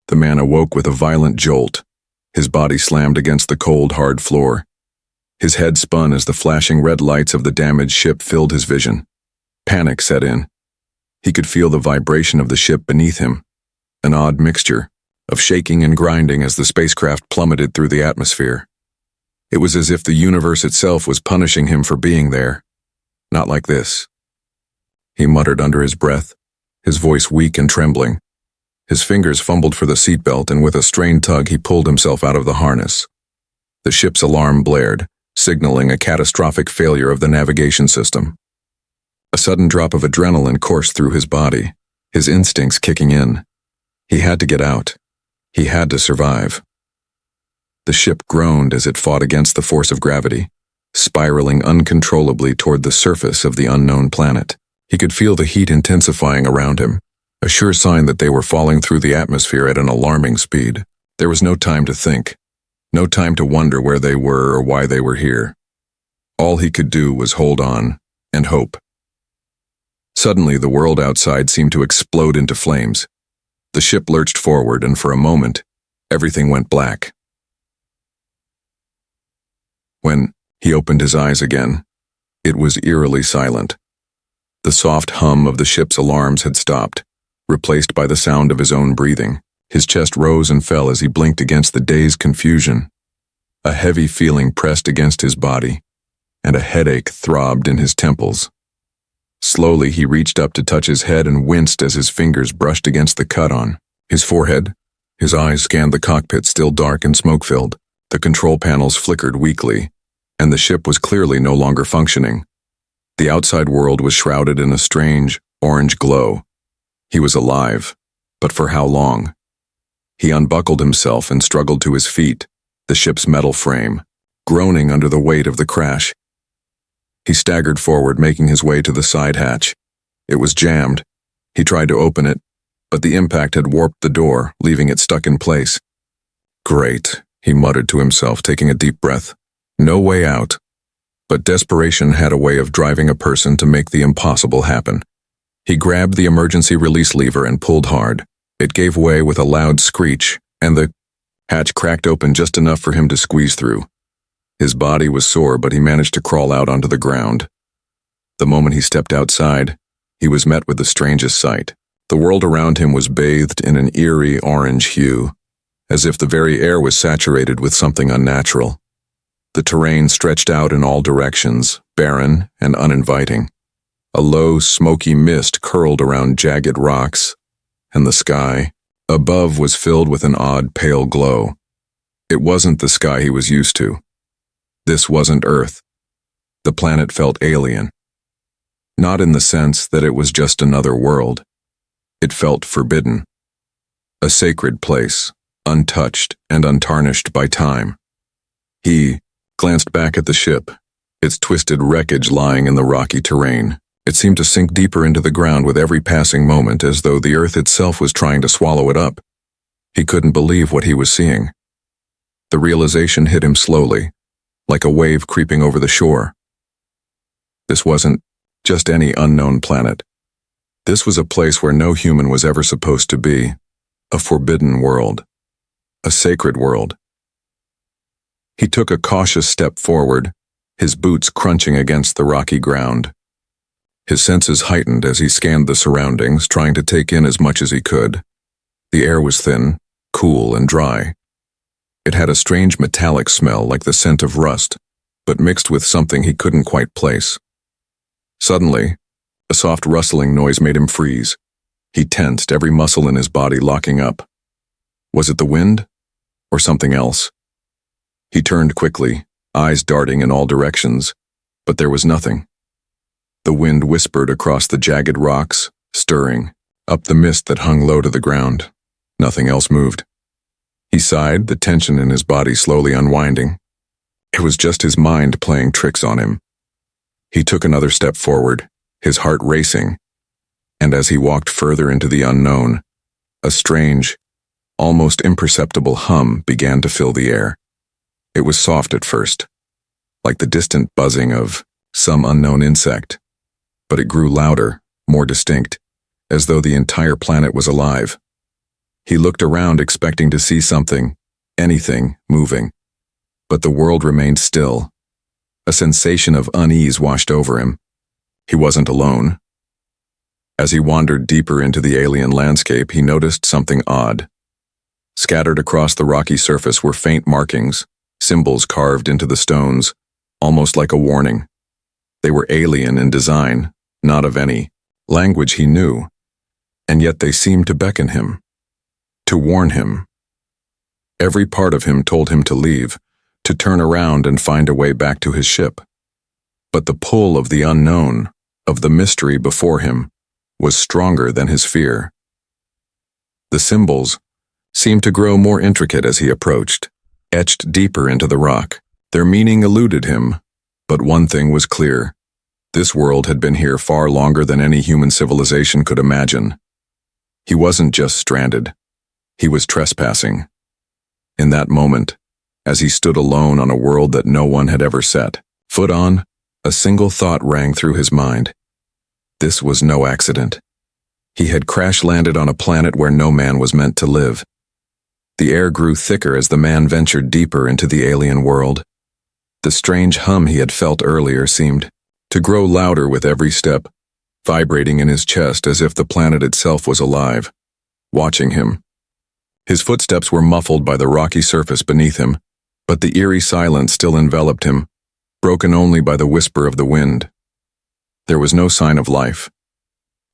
The man awoke with a violent jolt. His body slammed against the cold, hard floor. His head spun as the flashing red lights of the damaged ship filled his vision. Panic set in. He could feel the vibration of the ship beneath him, an odd mixture of shaking and grinding as the spacecraft plummeted through the atmosphere. It was as if the universe itself was punishing him for being there. Not like this. He muttered under his breath, his voice weak and trembling. His fingers fumbled for the seatbelt, and with a strained tug he pulled himself out of the harness. The ship's alarm blared, signaling a catastrophic failure of the navigation system. A sudden drop of adrenaline coursed through his body, his instincts kicking in. He had to get out. He had to survive. The ship groaned as it fought against the force of gravity, spiraling uncontrollably toward the surface of the unknown planet. He could feel the heat intensifying around him, a sure sign that they were falling through the atmosphere at an alarming speed. There was no time to think, no time to wonder where they were or why they were here. All he could do was hold on and hope. Suddenly, the world outside seemed to explode into flames. The ship lurched forward, and for a moment, everything went black. When he opened his eyes again, it was eerily silent. The soft hum of the ship's alarms had stopped, replaced by the sound of his own breathing. His chest rose and fell as he blinked against the dazed confusion. A heavy feeling pressed against his body, and a headache throbbed in his temples. Slowly, he reached up to touch his head and winced as his fingers brushed against the cut on his forehead. His eyes scanned the cockpit, still dark and smoke-filled. The control panels flickered weakly, and the ship was clearly no longer functioning. The outside world was shrouded in a strange, orange glow. He was alive, but for how long? He unbuckled himself and struggled to his feet, the ship's metal frame, groaning under the weight of the crash. He staggered forward, making his way to the side hatch. It was jammed. He tried to open it, but the impact had warped the door, leaving it stuck in place. Great, he muttered to himself, taking a deep breath. No way out. But desperation had a way of driving a person to make the impossible happen. He grabbed the emergency release lever and pulled hard. It gave way with a loud screech, and the hatch cracked open just enough for him to squeeze through. His body was sore, but he managed to crawl out onto the ground. The moment he stepped outside, he was met with the strangest sight. The world around him was bathed in an eerie orange hue, as if the very air was saturated with something unnatural. The terrain stretched out in all directions, barren and uninviting. A low, smoky mist curled around jagged rocks, and the sky above was filled with an odd, pale glow. It wasn't the sky he was used to. This wasn't Earth. The planet felt alien. Not in the sense that it was just another world. It felt forbidden. A sacred place, untouched and untarnished by time. He glanced back at the ship, its twisted wreckage lying in the rocky terrain. It seemed to sink deeper into the ground with every passing moment, as though the earth itself was trying to swallow it up. He couldn't believe what he was seeing. The realization hit him slowly, like a wave creeping over the shore. This wasn't just any unknown planet. This was a place where no human was ever supposed to be. A forbidden world. A sacred world. He took a cautious step forward, his boots crunching against the rocky ground. His senses heightened as he scanned the surroundings, trying to take in as much as he could. The air was thin, cool, and dry. It had a strange metallic smell like the scent of rust, but mixed with something he couldn't quite place. Suddenly, a soft rustling noise made him freeze. He tensed, every muscle in his body locking up. Was it the wind? Or something else? He turned quickly, eyes darting in all directions, but there was nothing. The wind whispered across the jagged rocks, stirring, up the mist that hung low to the ground. Nothing else moved. He sighed, the tension in his body slowly unwinding. It was just his mind playing tricks on him. He took another step forward, his heart racing, and as he walked further into the unknown, a strange, almost imperceptible hum began to fill the air. It was soft at first, like the distant buzzing of some unknown insect, but it grew louder, more distinct, as though the entire planet was alive. He looked around expecting to see something, anything, moving. But the world remained still. A sensation of unease washed over him. He wasn't alone. As he wandered deeper into the alien landscape, he noticed something odd. Scattered across the rocky surface were faint markings, symbols carved into the stones, almost like a warning. They were alien in design, not of any language he knew, and yet they seemed to beckon him, to warn him. Every part of him told him to leave, to turn around and find a way back to his ship. But the pull of the unknown, of the mystery before him, was stronger than his fear. The symbols seemed to grow more intricate as he approached, etched deeper into the rock. Their meaning eluded him, but one thing was clear. This world had been here far longer than any human civilization could imagine. He wasn't just stranded. He was trespassing. In that moment, as he stood alone on a world that no one had ever set foot on, a single thought rang through his mind. This was no accident. He had crash-landed on a planet where no man was meant to live. The air grew thicker as the man ventured deeper into the alien world. The strange hum he had felt earlier seemed to grow louder with every step, vibrating in his chest as if the planet itself was alive, watching him. His footsteps were muffled by the rocky surface beneath him, but the eerie silence still enveloped him, broken only by the whisper of the wind. There was no sign of life.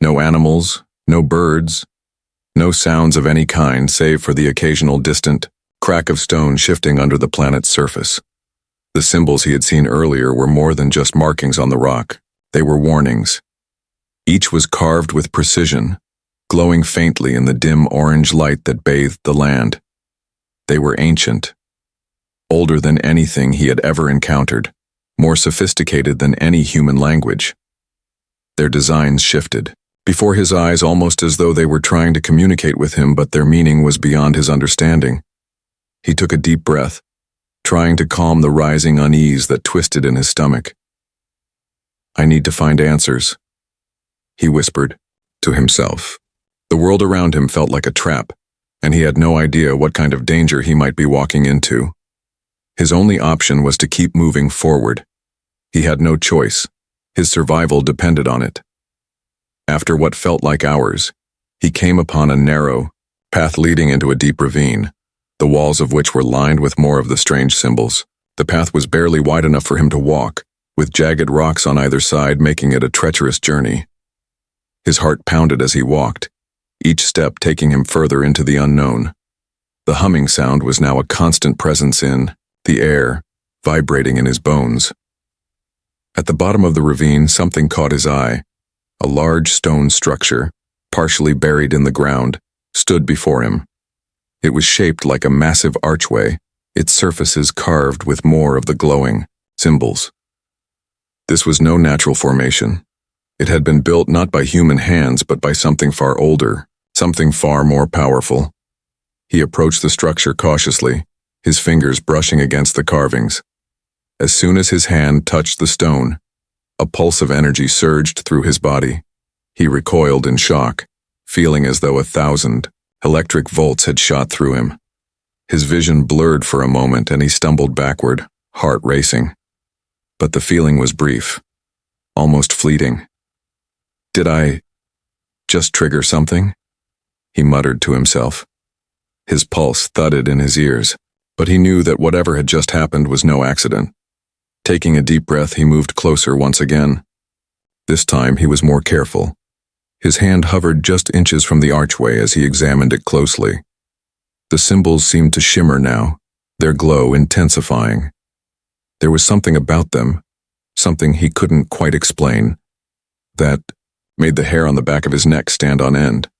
No animals, no birds, no sounds of any kind save for the occasional distant crack of stone shifting under the planet's surface. The symbols he had seen earlier were more than just markings on the rock. They were warnings. Each was carved with precision, glowing faintly in the dim orange light that bathed the land. They were ancient, older than anything he had ever encountered, more sophisticated than any human language. Their designs shifted before his eyes, almost as though they were trying to communicate with him, but their meaning was beyond his understanding. He took a deep breath, trying to calm the rising unease that twisted in his stomach. "I need to find answers," he whispered to himself. The world around him felt like a trap, and he had no idea what kind of danger he might be walking into. His only option was to keep moving forward. He had no choice. His survival depended on it. After what felt like hours, he came upon a narrow path leading into a deep ravine, the walls of which were lined with more of the strange symbols. The path was barely wide enough for him to walk, with jagged rocks on either side making it a treacherous journey. His heart pounded as he walked, each step taking him further into the unknown. The humming sound was now a constant presence in the air, vibrating in his bones. At the bottom of the ravine, something caught his eye. A large stone structure, partially buried in the ground, stood before him. It was shaped like a massive archway, its surfaces carved with more of the glowing symbols. This was no natural formation. It had been built not by human hands but by something far older, something far more powerful. He approached the structure cautiously, his fingers brushing against the carvings. As soon as his hand touched the stone, a pulse of energy surged through his body. He recoiled in shock, feeling as though 1,000 electric volts had shot through him. His vision blurred for a moment and he stumbled backward, heart racing. But the feeling was brief, almost fleeting. "Did I just trigger something?" he muttered to himself. His pulse thudded in his ears, but he knew that whatever had just happened was no accident. Taking a deep breath, he moved closer once again. This time he was more careful. His hand hovered just inches from the archway as he examined it closely. The symbols seemed to shimmer now, their glow intensifying. There was something about them, something he couldn't quite explain, that made the hair on the back of his neck stand on end.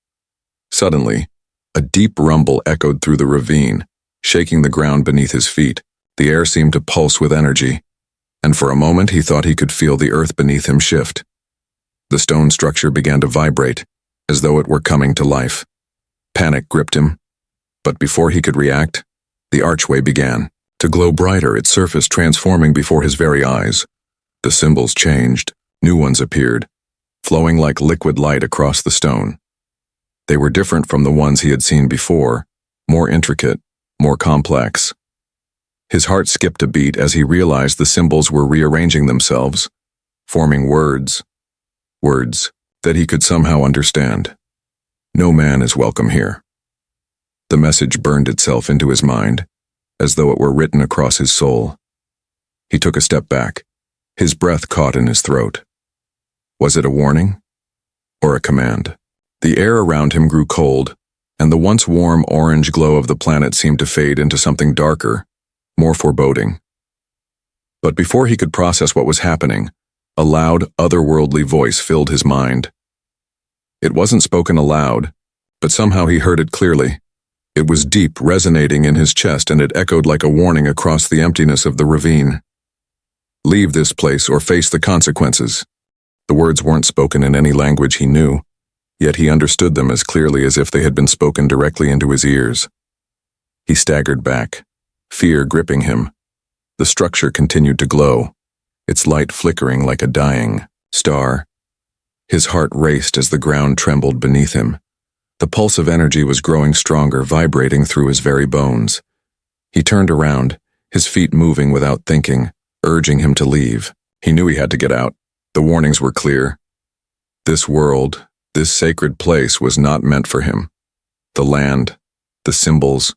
Suddenly, a deep rumble echoed through the ravine, shaking the ground beneath his feet. The air seemed to pulse with energy, and for a moment he thought he could feel the earth beneath him shift. The stone structure began to vibrate, as though it were coming to life. Panic gripped him, but before he could react, the archway began to glow brighter, its surface transforming before his very eyes. The symbols changed, new ones appeared, flowing like liquid light across the stone. They were different from the ones he had seen before, more intricate, more complex. His heart skipped a beat as he realized the symbols were rearranging themselves, forming words that he could somehow understand. No man is welcome here. The message burned itself into his mind, as though it were written across his soul. He took a step back, his breath caught in his throat. Was it a warning? Or a command? The air around him grew cold, and the once warm orange glow of the planet seemed to fade into something darker, more foreboding. But before he could process what was happening, a loud, otherworldly voice filled his mind. It wasn't spoken aloud, but somehow he heard it clearly. It was deep, resonating in his chest, and it echoed like a warning across the emptiness of the ravine. Leave this place or face the consequences. The words weren't spoken in any language he knew, yet he understood them as clearly as if they had been spoken directly into his ears. He staggered back, fear gripping him. The structure continued to glow, its light flickering like a dying star. His heart raced as the ground trembled beneath him. The pulse of energy was growing stronger, vibrating through his very bones. He turned around, his feet moving without thinking, urging him to leave. He knew he had to get out. The warnings were clear. This world, this sacred place was not meant for him. The land, the symbols,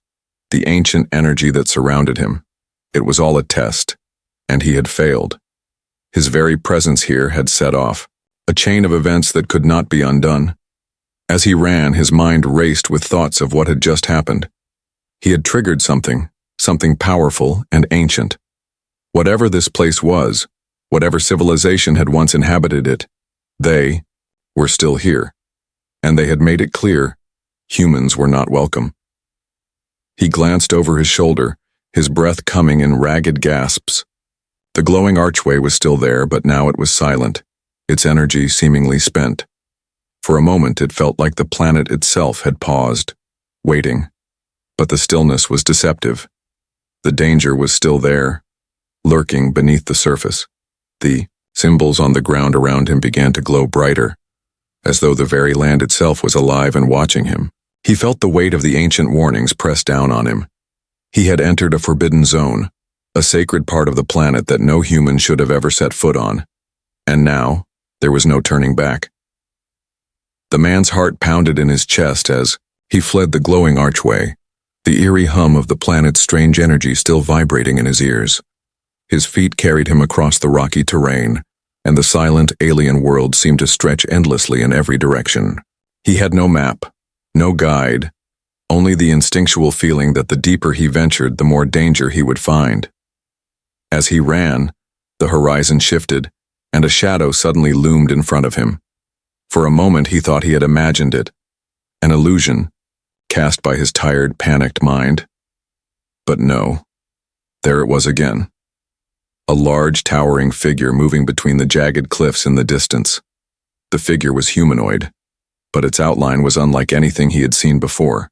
the ancient energy that surrounded him. It was all a test, and he had failed. His very presence here had set off a chain of events that could not be undone. As he ran, his mind raced with thoughts of what had just happened. He had triggered something powerful and ancient. Whatever this place was, whatever civilization had once inhabited it, they were still here, and they had made it clear humans were not welcome. He glanced over his shoulder, his breath coming in ragged gasps. The glowing archway was still there, but now it was silent, its energy seemingly spent. For a moment it felt like the planet itself had paused, waiting. But the stillness was deceptive. The danger was still there, lurking beneath the surface. The symbols on the ground around him began to glow brighter, as though the very land itself was alive and watching him. He felt the weight of the ancient warnings press down on him. He had entered a forbidden zone, a sacred part of the planet that no human should have ever set foot on. And now, there was no turning back. The man's heart pounded in his chest as he fled the glowing archway, the eerie hum of the planet's strange energy still vibrating in his ears. His feet carried him across the rocky terrain, and the silent alien world seemed to stretch endlessly in every direction. He had no map, no guide, only the instinctual feeling that the deeper he ventured, the more danger he would find. As he ran, the horizon shifted, and a shadow suddenly loomed in front of him. For a moment he thought he had imagined it, an illusion, cast by his tired, panicked mind. But no, there it was again. A large, towering figure moving between the jagged cliffs in the distance. The figure was humanoid, but its outline was unlike anything he had seen before.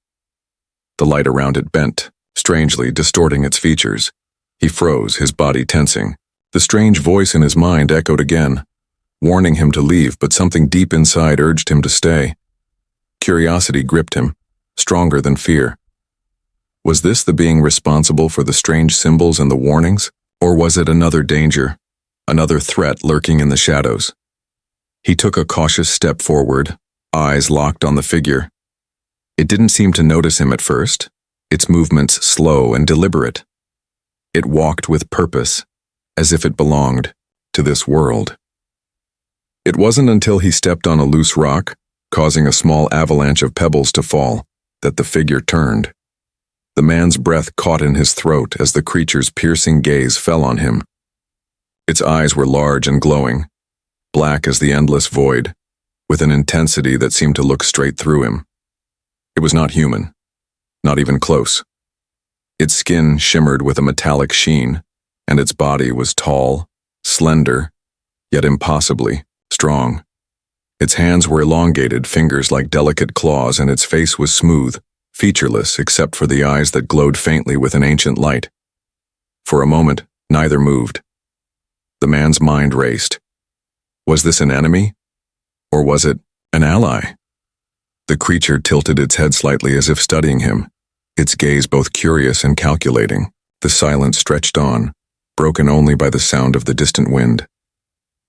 The light around it bent, strangely distorting its features. He froze, his body tensing. The strange voice in his mind echoed again, warning him to leave, but something deep inside urged him to stay. Curiosity gripped him, stronger than fear. Was this the being responsible for the strange symbols and the warnings? Or was it another danger, another threat lurking in the shadows? He took a cautious step forward, eyes locked on the figure. It didn't seem to notice him at first, its movements slow and deliberate. It walked with purpose, as if it belonged to this world. It wasn't until he stepped on a loose rock, causing a small avalanche of pebbles to fall, that the figure turned. The man's breath caught in his throat as the creature's piercing gaze fell on him. Its eyes were large and glowing, black as the endless void, with an intensity that seemed to look straight through him. It was not human, not even close. Its skin shimmered with a metallic sheen, and its body was tall, slender, yet impossibly strong. Its hands were elongated, fingers like delicate claws, and its face was smooth, featureless except for the eyes that glowed faintly with an ancient light. For a moment, neither moved. The man's mind raced. Was this an enemy? Or was it an ally? The creature tilted its head slightly as if studying him, its gaze both curious and calculating. The silence stretched on, broken only by the sound of the distant wind.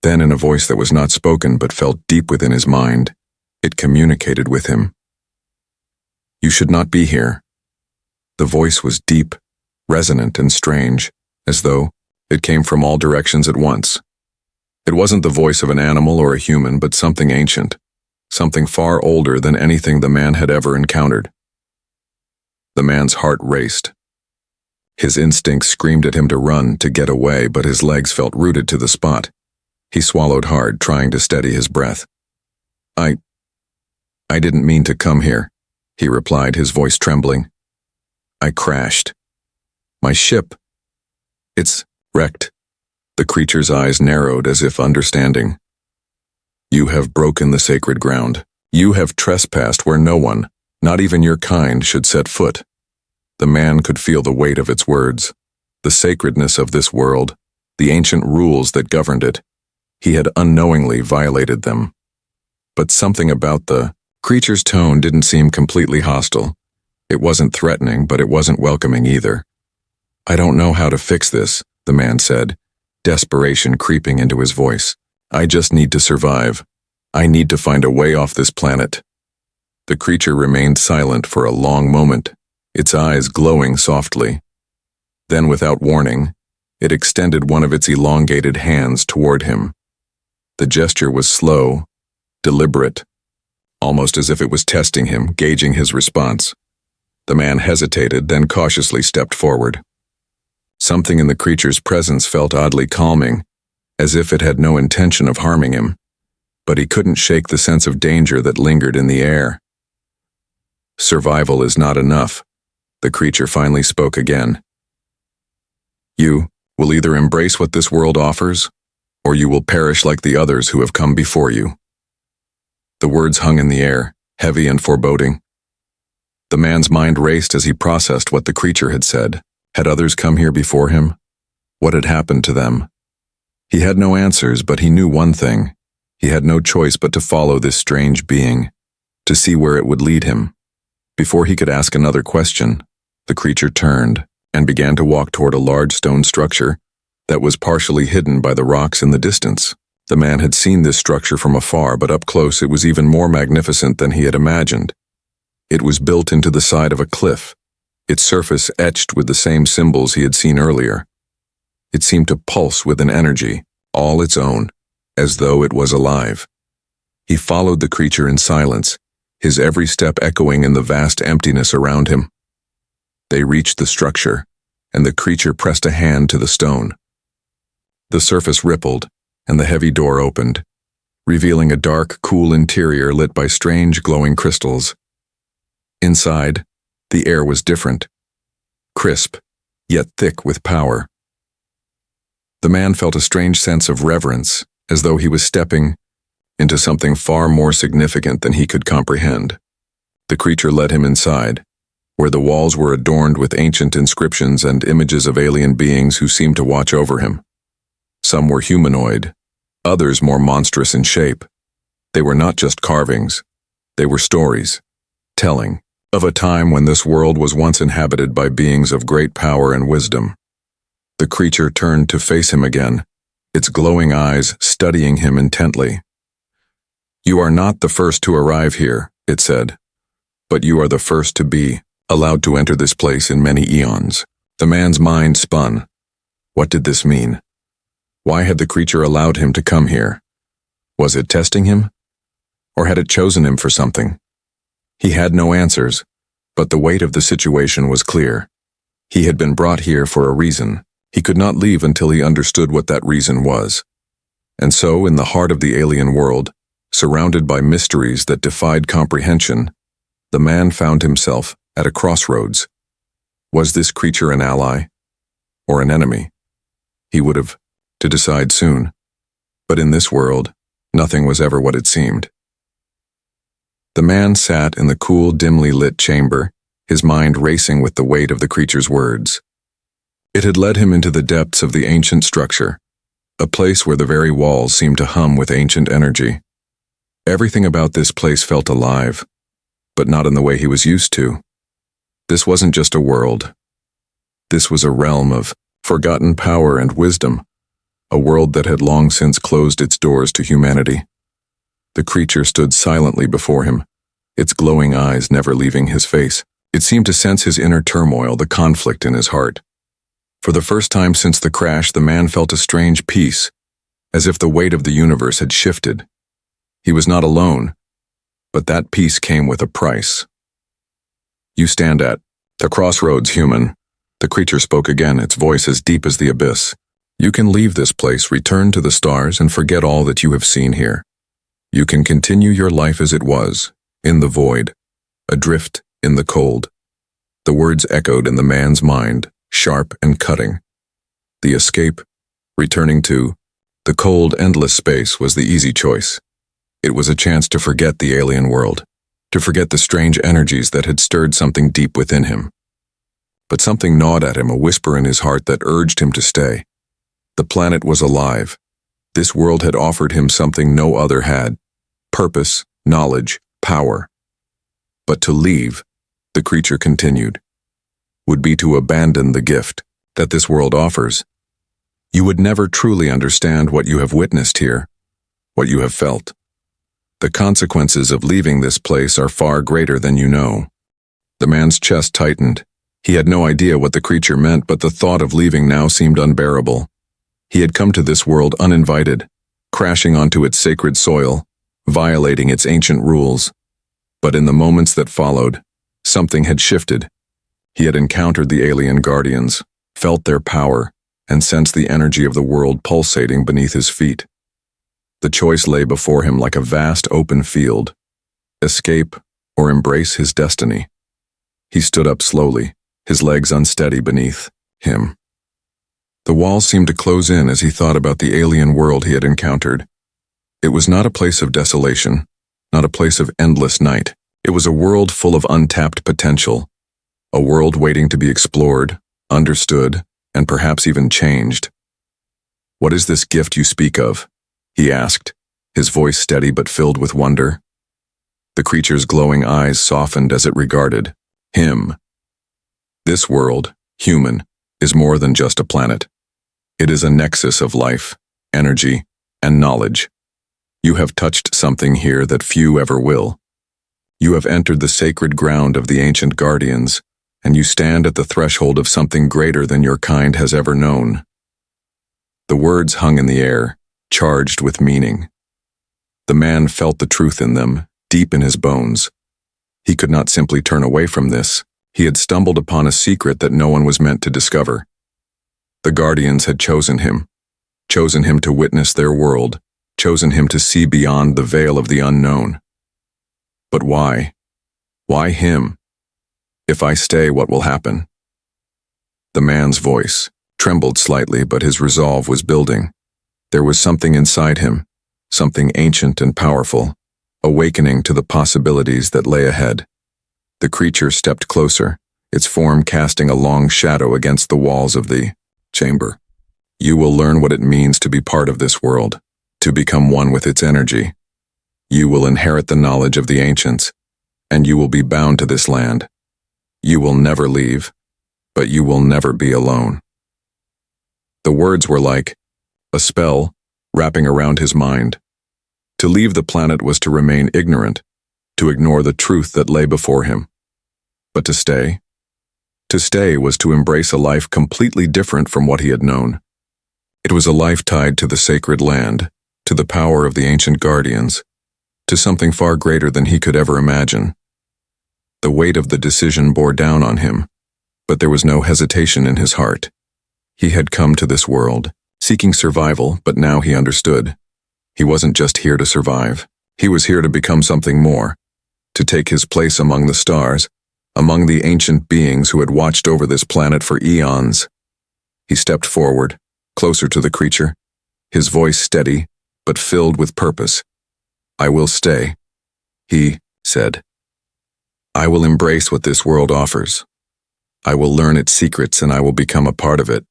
Then, in a voice that was not spoken but felt deep within his mind, it communicated with him. "You should not be here." The voice was deep, resonant, and strange, as though it came from all directions at once. It wasn't the voice of an animal or a human, but something ancient, something far older than anything the man had ever encountered. The man's heart raced. His instincts screamed at him to run, to get away, but his legs felt rooted to the spot. He swallowed hard, trying to steady his breath. I didn't mean to come here," he replied, his voice trembling. "I crashed. My ship. It's wrecked." The creature's eyes narrowed as if understanding. "You have broken the sacred ground. You have trespassed where no one, not even your kind, should set foot." The man could feel the weight of its words, the sacredness of this world, the ancient rules that governed it. He had unknowingly violated them. But something about the creature's tone didn't seem completely hostile. It wasn't threatening, but it wasn't welcoming either. "I don't know how to fix this," the man said, desperation creeping into his voice. "I just need to survive. I need to find a way off this planet." The creature remained silent for a long moment, its eyes glowing softly. Then, without warning, it extended one of its elongated hands toward him. The gesture was slow, deliberate, almost as if it was testing him, gauging his response. The man hesitated, then cautiously stepped forward. Something in the creature's presence felt oddly calming, as if it had no intention of harming him, but he couldn't shake the sense of danger that lingered in the air. "Survival is not enough," the creature finally spoke again. "You will either embrace what this world offers, or you will perish like the others who have come before you." The words hung in the air, heavy and foreboding. The man's mind raced as he processed what the creature had said. Had others come here before him? What had happened to them? He had no answers, but he knew one thing. He had no choice but to follow this strange being, to see where it would lead him. Before he could ask another question, the creature turned and began to walk toward a large stone structure that was partially hidden by the rocks in the distance. The man had seen this structure from afar, but up close it was even more magnificent than he had imagined. It was built into the side of a cliff, its surface etched with the same symbols he had seen earlier. It seemed to pulse with an energy, all its own, as though it was alive. He followed the creature in silence, his every step echoing in the vast emptiness around him. They reached the structure, and the creature pressed a hand to the stone. The surface rippled, and the heavy door opened, revealing a dark, cool interior lit by strange, glowing crystals. Inside, the air was different, crisp, yet thick with power. The man felt a strange sense of reverence, as though he was stepping into something far more significant than he could comprehend. The creature led him inside, where the walls were adorned with ancient inscriptions and images of alien beings who seemed to watch over him. Some were humanoid, others more monstrous in shape. They were not just carvings, they were stories, telling of a time when this world was once inhabited by beings of great power and wisdom. The creature turned to face him again, its glowing eyes studying him intently. "You are not the first to arrive here," it said, "but you are the first to be allowed to enter this place in many eons." The man's mind spun. What did this mean? Why had the creature allowed him to come here? Was it testing him? Or had it chosen him for something? He had no answers, but the weight of the situation was clear. He had been brought here for a reason. He could not leave until he understood what that reason was. And so, in the heart of the alien world, surrounded by mysteries that defied comprehension, the man found himself at a crossroads. Was this creature an ally or an enemy? He would have to decide soon. But in this world, nothing was ever what it seemed. The man sat in the cool, dimly lit chamber, his mind racing with the weight of the creature's words. It had led him into the depths of the ancient structure, a place where the very walls seemed to hum with ancient energy. Everything about this place felt alive, but not in the way he was used to. This wasn't just a world. This was a realm of forgotten power and wisdom, a world that had long since closed its doors to humanity. The creature stood silently before him, its glowing eyes never leaving his face. It seemed to sense his inner turmoil, the conflict in his heart. For the first time since the crash, the man felt a strange peace, as if the weight of the universe had shifted. He was not alone, but that peace came with a price. You stand at the crossroads, human. The creature spoke again, its voice as deep as the abyss. You can leave this place, return to the stars, and forget all that you have seen here. You can continue your life as it was, in the void, adrift in the cold. The words echoed in the man's mind, sharp and cutting. The escape, returning to the cold, endless space, was the easy choice. It was a chance to forget the alien world, to forget the strange energies that had stirred something deep within him. But something gnawed at him, a whisper in his heart that urged him to stay. The planet was alive. This world had offered him something no other had: purpose, knowledge, power. But to leave, the creature continued, would be to abandon the gift that this world offers. You would never truly understand what you have witnessed here, what you have felt. The consequences of leaving this place are far greater than you know. The man's chest tightened. He had no idea what the creature meant, but the thought of leaving now seemed unbearable. He had come to this world uninvited, crashing onto its sacred soil, violating its ancient rules. But in the moments that followed, something had shifted. He had encountered the alien guardians, felt their power, and sensed the energy of the world pulsating beneath his feet. The choice lay before him like a vast open field: escape or embrace his destiny. He stood up slowly, his legs unsteady beneath him. The walls seemed to close in as he thought about the alien world he had encountered. It was not a place of desolation, not a place of endless night. It was a world full of untapped potential, a world waiting to be explored, understood, and perhaps even changed. "What is this gift you speak of?" he asked, his voice steady but filled with wonder. The creature's glowing eyes softened as it regarded him. This world, human, is more than just a planet. It is a nexus of life, energy, and knowledge. You have touched something here that few ever will. You have entered the sacred ground of the ancient guardians, and you stand at the threshold of something greater than your kind has ever known. The words hung in the air, charged with meaning. The man felt the truth in them, deep in his bones. He could not simply turn away from this. He had stumbled upon a secret that no one was meant to discover. The guardians had chosen him to witness their world, chosen him to see beyond the veil of the unknown. But why? Why him? If I stay, what will happen? The man's voice trembled slightly, but his resolve was building. There was something inside him, something ancient and powerful, awakening to the possibilities that lay ahead. The creature stepped closer, its form casting a long shadow against the walls of the chamber. You will learn what it means to be part of this world, to become one with its energy. You will inherit the knowledge of the ancients, and you will be bound to this land. You will never leave, but you will never be alone. The words were like a spell wrapping around his mind. To leave the planet was to remain ignorant, to ignore the truth that lay before him. But to stay was to embrace a life completely different from what he had known. It was a life tied to the sacred land, to the power of the ancient guardians, to something far greater than he could ever imagine. The weight of the decision bore down on him, but there was no hesitation in his heart. He had come to this world, seeking survival, but now he understood. He wasn't just here to survive. He was here to become something more, to take his place among the stars, among the ancient beings who had watched over this planet for eons. He stepped forward, closer to the creature, his voice steady, but filled with purpose. "I will stay," he said. "I will embrace what this world offers. I will learn its secrets and I will become a part of it."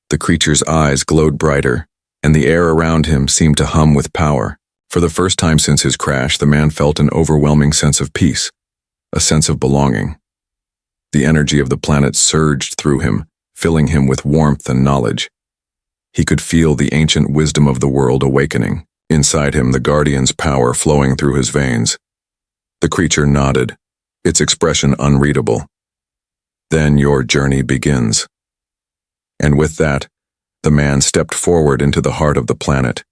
The creature's eyes glowed brighter, and the air around him seemed to hum with power. For the first time since his crash, the man felt an overwhelming sense of peace, a sense of belonging. The energy of the planet surged through him, filling him with warmth and knowledge. He could feel the ancient wisdom of the world awakening. Inside him, the guardian's power flowing through his veins. The creature nodded, its expression unreadable. Then your journey begins. And with that, the man stepped forward into the heart of the planet,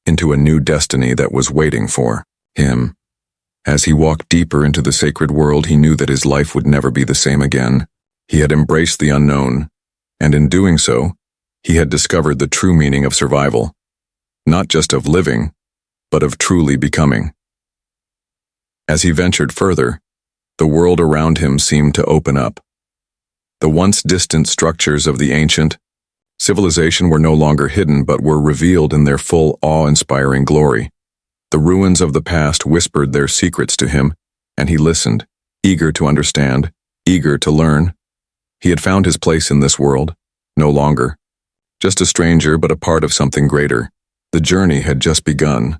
into a new destiny that was waiting for him. As he walked deeper into the sacred world, he knew that his life would never be the same again. He had embraced the unknown, and in doing so, he had discovered the true meaning of survival, not just of living, but of truly becoming. As he ventured further, the world around him seemed to open up. The once distant structures of the ancient civilization were no longer hidden but were revealed in their full awe-inspiring glory. The ruins of the past whispered their secrets to him, and he listened, eager to understand, eager to learn. He had found his place in this world, no longer just a stranger but a part of something greater. The journey had just begun,